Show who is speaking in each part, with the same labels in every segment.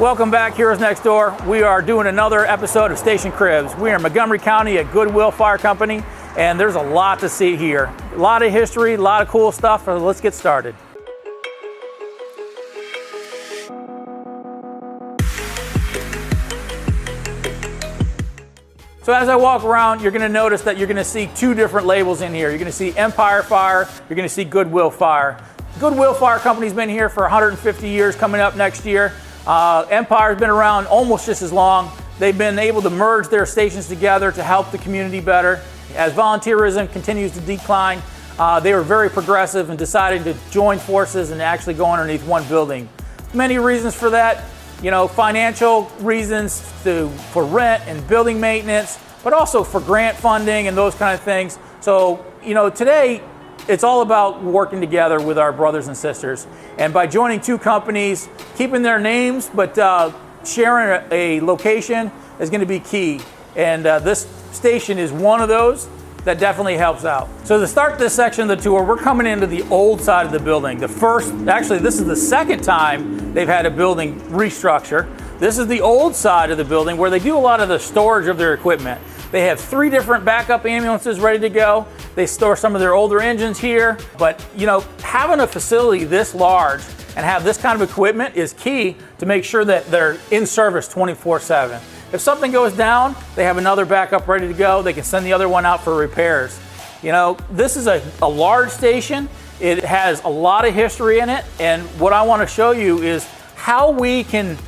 Speaker 1: Welcome back, Heroes Next Door. We are doing another episode of Station Cribs. We are in Montgomery County at Goodwill Fire Company, and there's a lot to see here. A lot of history, a lot of cool stuff, so let's get started. So as I walk around, you're gonna notice that you're gonna see two different labels in here. You're gonna see Empire Fire, you're gonna see Goodwill Fire. Goodwill Fire Company's been here for 150 years coming up next year. Empire's been around almost just as long. They've been able to merge their stations together to help the community better. As volunteerism continues to decline, they were very progressive and decided to join forces and actually go underneath one building. Many reasons for that, financial reasons for rent and building maintenance, but also for grant funding and those kind of things. So, today, it's all about working together with our brothers and sisters. And by joining two companies, keeping their names, but sharing a location is going to be key. And this station is one of those that definitely helps out. So to start this section of the tour, we're coming into the old side of the building. This is the second time they've had a building restructure. This is the old side of the building where they do a lot of the storage of their equipment. They have 3 different backup ambulances ready to go. They store some of their older engines here. But, having a facility this large and have this kind of equipment is key to make sure that they're in service 24/7. If something goes down, they have another backup ready to go. They can send the other one out for repairs. This is a large station. It has a lot of history in it. And what I want to show you is how we can,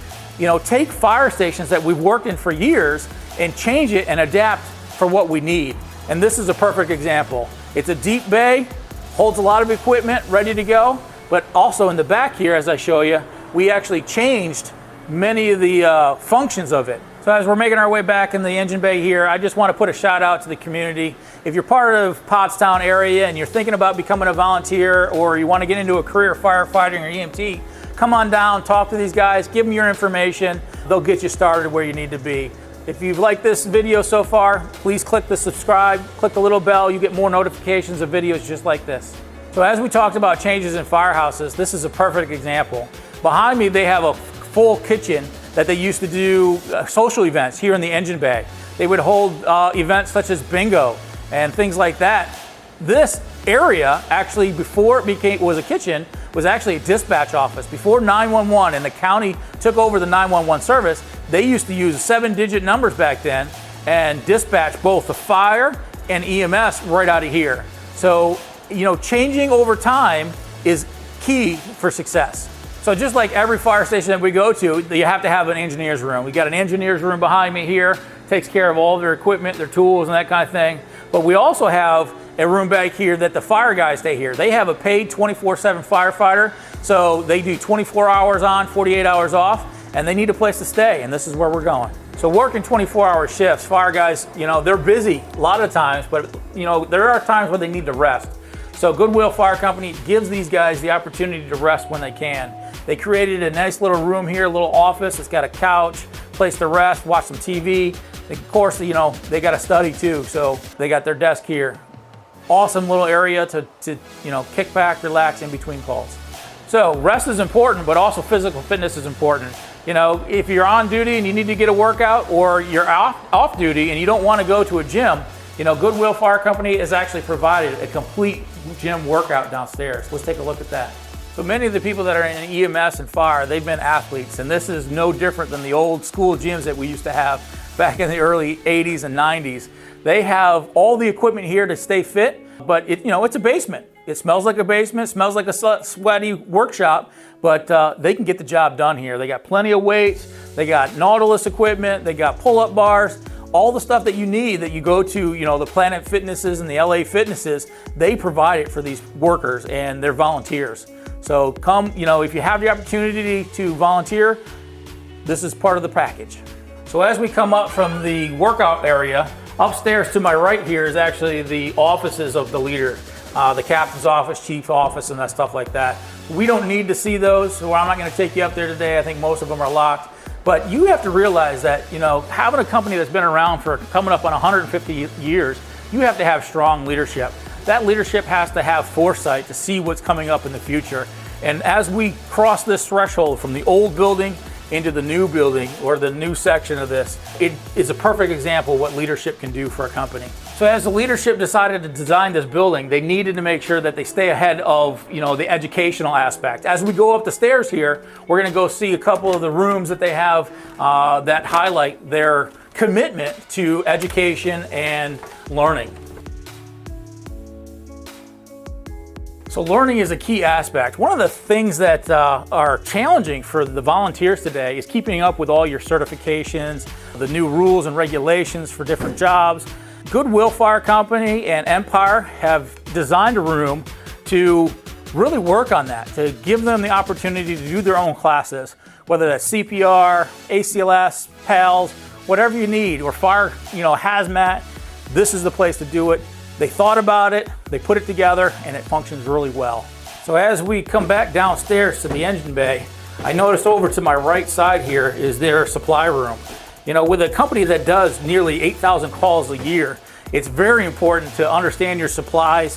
Speaker 1: take fire stations that we've worked in for years and change it and adapt for what we need. And this is a perfect example. It's a deep bay, holds a lot of equipment ready to go, but also in the back here, as I show you, we actually changed many of the functions of it. So as we're making our way back in the engine bay here, I just want to put a shout out to the community. If you're part of Pottstown area and you're thinking about becoming a volunteer or you want to get into a career firefighting or EMT, come on down, talk to these guys, give them your information. They'll get you started where you need to be. If you've liked this video so far, please click the subscribe, click the little bell, you get more notifications of videos just like this. So as we talked about changes in firehouses, this is a perfect example. Behind me, they have a full kitchen that they used to do social events here in the engine bay. They would hold events such as bingo and things like that. This area, actually, before it was a kitchen, was actually a dispatch office. Before 911 and the county took over the 911 service, they used to use 7-digit numbers back then and dispatch both the fire and EMS right out of here. So, changing over time is key for success. So just like every fire station that we go to, you have to have an engineer's room. We got an engineer's room behind me here, takes care of all their equipment, their tools and that kind of thing. But we also have a room back here that the fire guys stay here. They have a paid 24/7 firefighter. So they do 24 hours on, 48 hours off, and they need a place to stay. And this is where we're going. So working 24-hour shifts, fire guys, they're busy a lot of times, but there are times where they need to rest. So Goodwill Fire Company gives these guys the opportunity to rest when they can. They created a nice little room here, a little office. It's got a couch, place to rest, watch some TV. Of course, they got a study too, so they got their desk here. Awesome little area to kick back, relax in between calls. So rest is important, but also physical fitness is important. If you're on duty and you need to get a workout, or you're off duty and you don't want to go to a gym, Goodwill Fire Company has actually provided a complete gym workout downstairs. Let's take a look at that. So many of the people that are in EMS and fire, they've been athletes, and this is no different than the old school gyms that we used to have back in the early 80s and 90s. They have all the equipment here to stay fit, but it's a basement. It smells like a basement, smells like a sweaty workshop, but they can get the job done here. They got plenty of weights, they got Nautilus equipment, they got pull-up bars, all the stuff that you need that you go to, the Planet Fitnesses and the LA Fitnesses, they provide it for these workers and they're volunteers. So come, if you have the opportunity to volunteer, this is part of the package. So as we come up from the workout area, upstairs to my right here is actually the offices of the leader, the captain's office, chief's office, and that stuff like that. We don't need to see those, so I'm not going to take you up there today. I think most of them are locked. But you have to realize that, having a company that's been around for coming up on 150 years, you have to have strong leadership. That leadership has to have foresight to see what's coming up in the future. And as we cross this threshold from the old building into the new building or the new section of this, it is a perfect example of what leadership can do for a company. So as the leadership decided to design this building, they needed to make sure that they stay ahead of, the educational aspect. As we go up the stairs here, we're going to go see a couple of the rooms that they have that highlight their commitment to education and learning. So learning is a key aspect. One of the things that are challenging for the volunteers today is keeping up with all your certifications, the new rules and regulations for different jobs. Goodwill Fire Company and Empire have designed a room to really work on that, to give them the opportunity to do their own classes, whether that's CPR, ACLS, PALS, whatever you need, or fire, hazmat. This is the place to do it. They thought about it, they put it together, and it functions really well. So as we come back downstairs to the engine bay, I noticed over to my right side here is their supply room. With a company that does nearly 8,000 calls a year, it's very important to understand your supplies,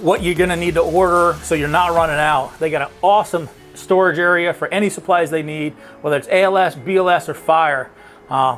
Speaker 1: what you're gonna need to order so you're not running out. They got an awesome storage area for any supplies they need, whether it's ALS, BLS, or fire.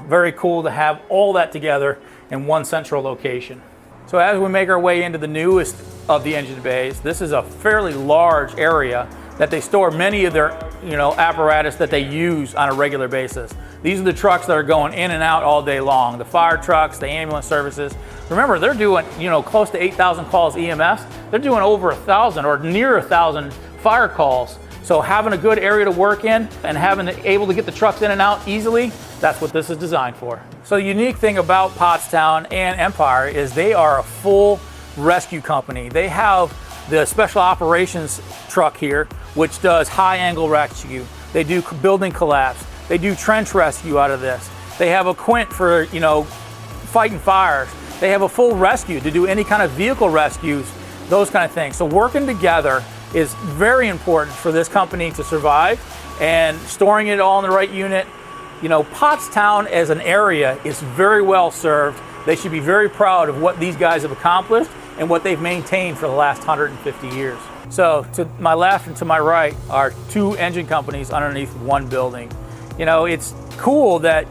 Speaker 1: Very cool to have all that together in one central location. So as we make our way into the newest of the engine bays, this is a fairly large area that they store many of their apparatus that they use on a regular basis. These are the trucks that are going in and out all day long. The fire trucks, the ambulance services. Remember, they're doing close to 8,000 calls EMS. They're doing over 1,000 or near 1,000 fire calls. So having a good area to work in and able to get the trucks in and out easily, that's what this is designed for. So the unique thing about Pottstown and Empire is they are a full rescue company. They have the special operations truck here, which does high angle rescue. They do building collapse. They do trench rescue out of this. They have a quint for, fighting fires. They have a full rescue to do any kind of vehicle rescues, those kind of things. So working together is very important for this company to survive, and storing it all in the right unit. Pottstown as an area is very well served. They should be very proud of what these guys have accomplished and what they've maintained for the last 150 years. So to my left and to my right are two engine companies underneath one building. It's cool that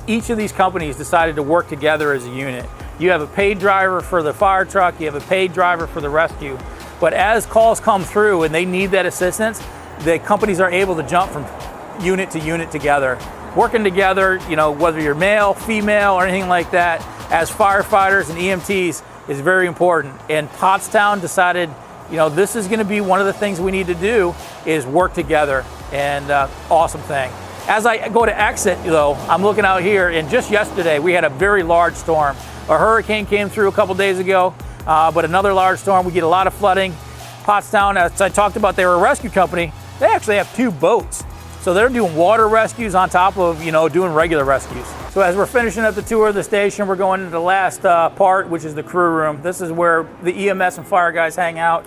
Speaker 1: each of these companies decided to work together as a unit. You have a paid driver for the fire truck, you have a paid driver for the rescue. But as calls come through and they need that assistance, the companies are able to jump from unit to unit together. Working together, whether you're male, female, or anything like that, as firefighters and EMTs is very important. And Pottstown decided, this is gonna be one of the things we need to do is work together, and awesome thing. As I go to exit though, I'm looking out here, and just yesterday we had a very large storm. A hurricane came through a couple days ago, but another large storm. We get a lot of flooding. Pottstown, as I talked about, they were a rescue company. They actually have 2 boats. So they're doing water rescues on top of, doing regular rescues. So as we're finishing up the tour of the station, we're going into the last part, which is the crew room. This is where the EMS and fire guys hang out.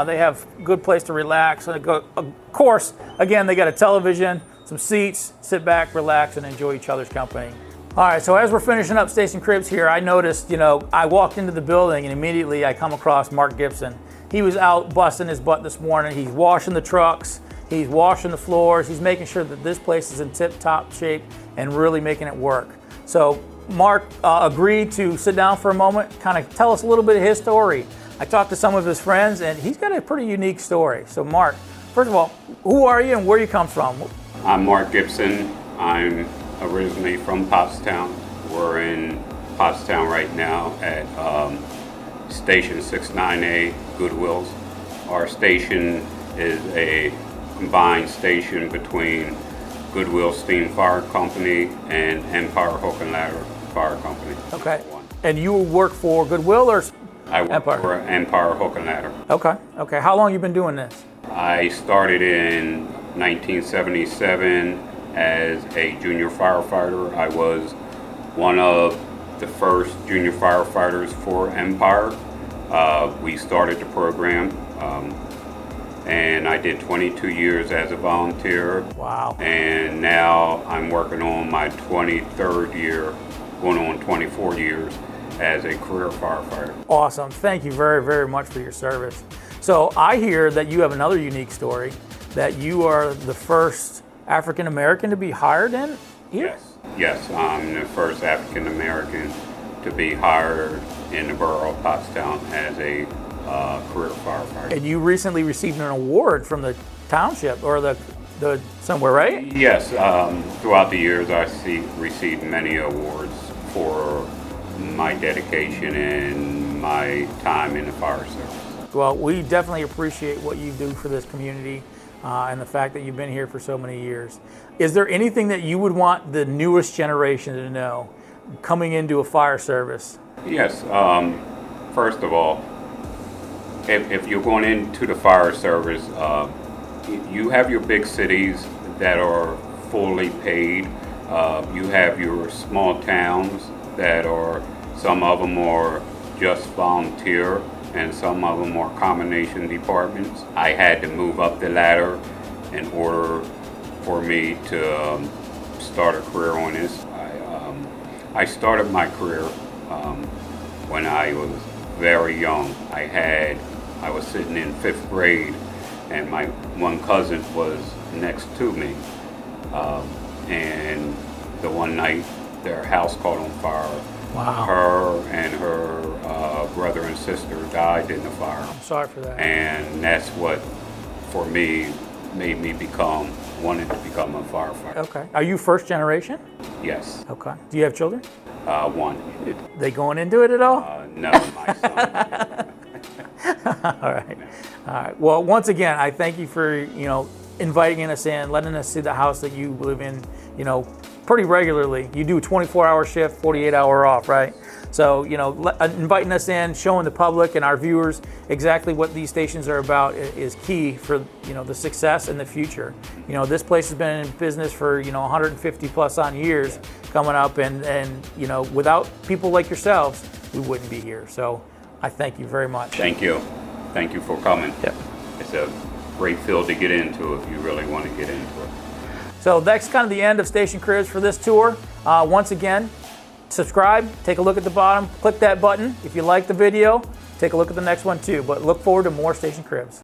Speaker 1: They have a good place to relax. Of course, again, they got a television, some seats, sit back, relax, and enjoy each other's company. All right, so as we're finishing up Station Cribs here, I noticed, I walked into the building and immediately I come across Mark Gibson. He was out busting his butt this morning. He's washing the trucks, he's washing the floors, he's making sure that this place is in tip-top shape and really making it work. So Mark agreed to sit down for a moment, kind of tell us a little bit of his story. I talked to some of his friends and he's got a pretty unique story. So Mark, first of all, who are you and where you come from?
Speaker 2: I'm Mark Gibson. I'm originally from Pottstown. We're in Pottstown right now at Station 69A, Goodwill's. Our station is a combined station between Goodwill Steam Fire Company and Empire Hook and Ladder Fire Company.
Speaker 1: Okay. And you work for Goodwill or
Speaker 2: I work
Speaker 1: Empire?
Speaker 2: for Empire Hook and Ladder.
Speaker 1: Okay. Okay. How long have you been doing this?
Speaker 2: I started in 1977 as a junior firefighter. I was one of the first junior firefighters for Empire. We started the program, and I did 22 years as a volunteer.
Speaker 1: Wow.
Speaker 2: And now I'm working on my 23rd year, going on 24 years as a career firefighter.
Speaker 1: Awesome. Thank you very, very much for your service. So I hear that you have another unique story, that you are the first African American to be hired in here?
Speaker 2: Yes, I'm the first African American to be hired in the borough of Pottstown as a career firefighter.
Speaker 1: And you recently received an award from the township or the somewhere, right?
Speaker 2: Yes, throughout the years I received many awards for my dedication and my time in the fire service.
Speaker 1: Well, we definitely appreciate what you do for this community and the fact that you've been here for so many years. Is there anything that you would want the newest generation to know coming into a fire service?
Speaker 2: Yes, first of all, if you're going into the fire service, you have your big cities that are fully paid. You have your small towns that are, some of them are just volunteer and some of them are combination departments. I had to move up the ladder in order for me to start a career on this. I started my career when I was very young. I was sitting in 5th grade and my one cousin was next to me. And the one night their house caught on fire.
Speaker 1: Wow.
Speaker 2: Her and her brother and sister died in the fire.
Speaker 1: I'm sorry for that.
Speaker 2: And that's what, for me, made me wanted to become a firefighter.
Speaker 1: Okay. Are you first generation?
Speaker 2: Yes.
Speaker 1: Okay. Do you have children?
Speaker 2: One.
Speaker 1: They going into it at all?
Speaker 2: No, my son.
Speaker 1: All right. All right. Well, once again, I thank you for, inviting us in, letting us see the house that you live in, pretty regularly. You do a 24-hour shift, 48-hour off, right? So, inviting us in, showing the public and our viewers exactly what these stations are about is key for, the success and the future. This place has been in business for, 150 plus on years coming up, and without people like yourselves, we wouldn't be here. So I thank you very much.
Speaker 2: Thank you. Thank you for coming.
Speaker 1: Yep.
Speaker 2: It's a great field to get into if you really want to get into it.
Speaker 1: So that's kind of the end of Station Cribs for this tour. Once again, subscribe, take a look at the bottom, click that button. If you like the video, take a look at the next one too. But look forward to more Station Cribs.